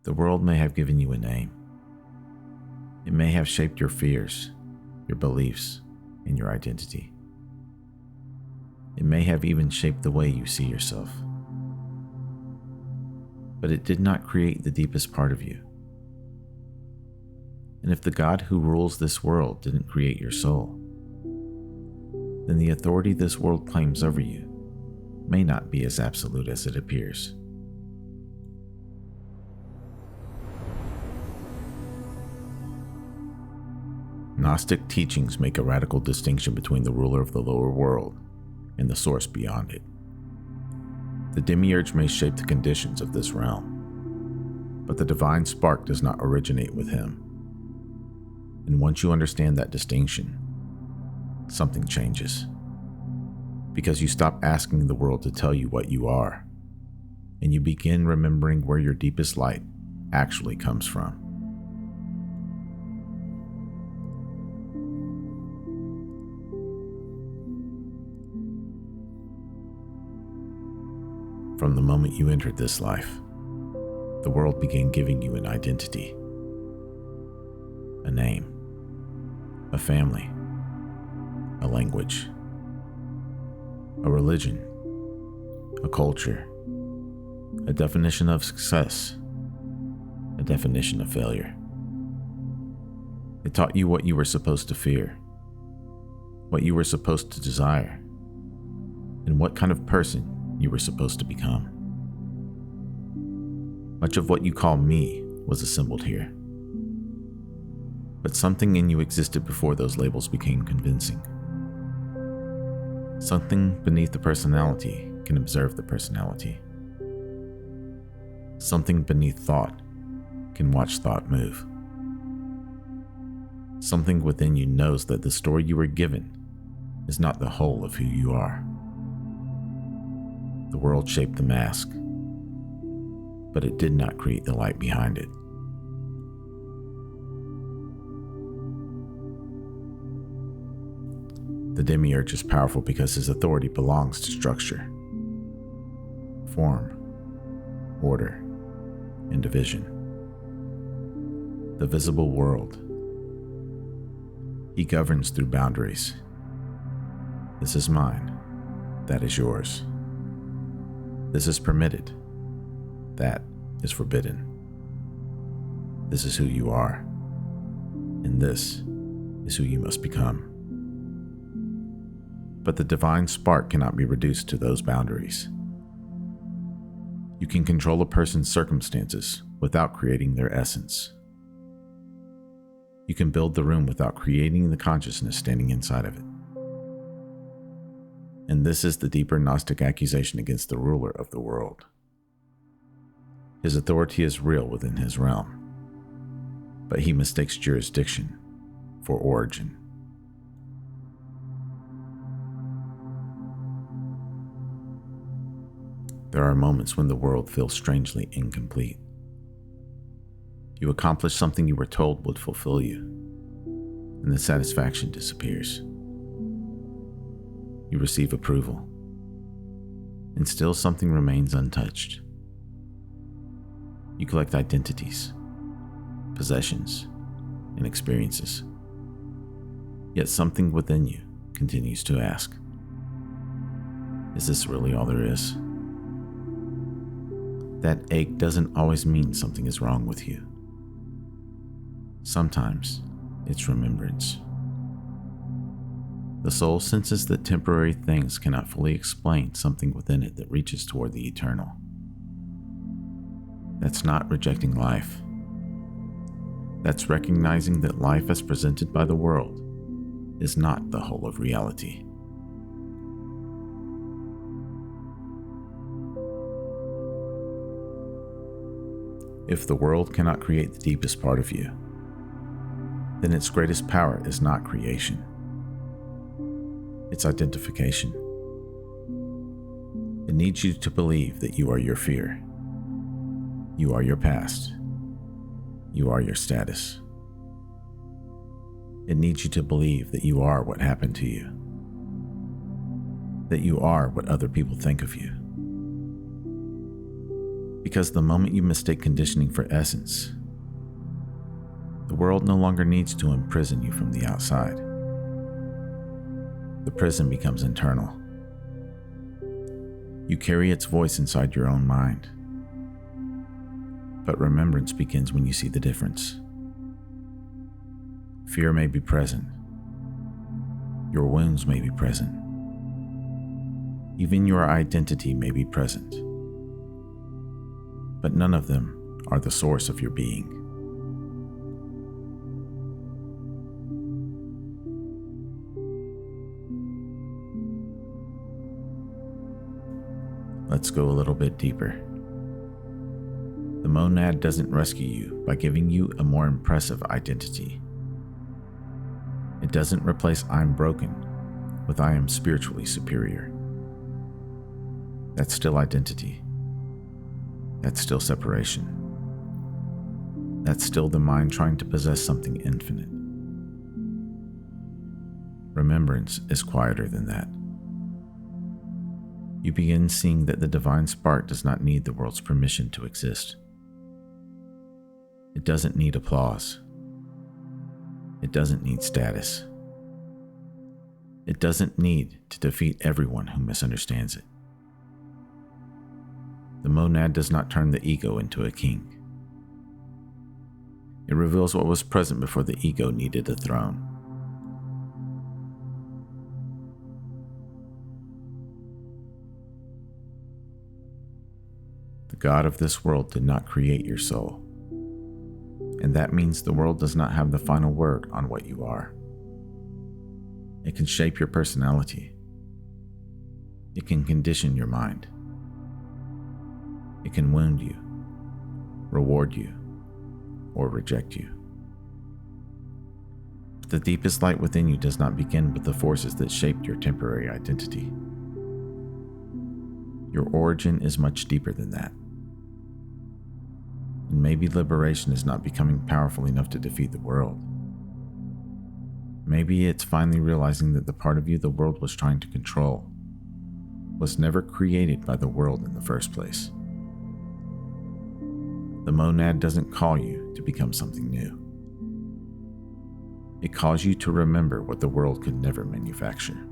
The world may have given you a name. It may have shaped your fears, your beliefs, and your identity. It may have even shaped the way you see yourself. But it did not create the deepest part of you. And if the God who rules this world didn't create your soul, then the authority this world claims over you may not be as absolute as it appears. Gnostic teachings make a radical distinction between the ruler of the lower world and the source beyond it. The Demiurge may shape the conditions of this realm, but the divine spark does not originate with him. And once you understand that distinction, something changes. Because you stop asking the world to tell you what you are, and you begin remembering where your deepest light actually comes from. From the moment you entered this life, the world began giving you an identity, a name, a family, a language, a religion, a culture, a definition of success, a definition of failure. It taught you what you were supposed to fear, what you were supposed to desire, and what kind of person you were supposed to become. Much of what you call me was assembled here. But something in you existed before those labels became convincing. Something beneath the personality can observe the personality. Something beneath thought can watch thought move. Something within you knows that the story you were given is not the whole of who you are. The world shaped the mask, but it did not create the light behind it. The Demiurge is powerful because his authority belongs to structure, form, order, and division. The visible world. He governs through boundaries. This is mine. That is yours. This is permitted. That is forbidden. This is who you are. And this is who you must become. But the divine spark cannot be reduced to those boundaries. You can control a person's circumstances without creating their essence. You can build the room without creating the consciousness standing inside of it. And this is the deeper Gnostic accusation against the ruler of the world. His authority is real within his realm, but he mistakes jurisdiction for origin. There are moments when the world feels strangely incomplete. You accomplish something you were told would fulfill you, and the satisfaction disappears. You receive approval, and still something remains untouched. You collect identities, possessions, and experiences. Yet something within you continues to ask, is this really all there is? That ache doesn't always mean something is wrong with you. Sometimes it's remembrance. The soul senses that temporary things cannot fully explain something within it that reaches toward the eternal. That's not rejecting life. That's recognizing that life as presented by the world is not the whole of reality. If the world cannot create the deepest part of you, then its greatest power is not creation. It's identification. It needs you to believe that you are your fear. You are your past. You are your status. It needs you to believe that you are what happened to you. That you are what other people think of you. Because the moment you mistake conditioning for essence, the world no longer needs to imprison you from the outside. The prison becomes internal. You carry its voice inside your own mind. But remembrance begins when you see the difference. Fear may be present. Your wounds may be present. Even your identity may be present. But none of them are the source of your being. Let's go a little bit deeper. The monad doesn't rescue you by giving you a more impressive identity. It doesn't replace "I'm broken" with "I am spiritually superior." That's still identity. That's still separation. That's still the mind trying to possess something infinite. Remembrance is quieter than that. You begin seeing that the divine spark does not need the world's permission to exist. It doesn't need applause. It doesn't need status. It doesn't need to defeat everyone who misunderstands it. The monad does not turn the ego into a king. It reveals what was present before the ego needed a throne. The God of this world did not create your soul, and that means the world does not have the final word on what you are. It can shape your personality. It can condition your mind. It can wound you, reward you, or reject you. But the deepest light within you does not begin with the forces that shaped your temporary identity. Your origin is much deeper than that. And maybe liberation is not becoming powerful enough to defeat the world. Maybe it's finally realizing that the part of you the world was trying to control was never created by the world in the first place. The monad doesn't call you to become something new. It calls you to remember what the world could never manufacture.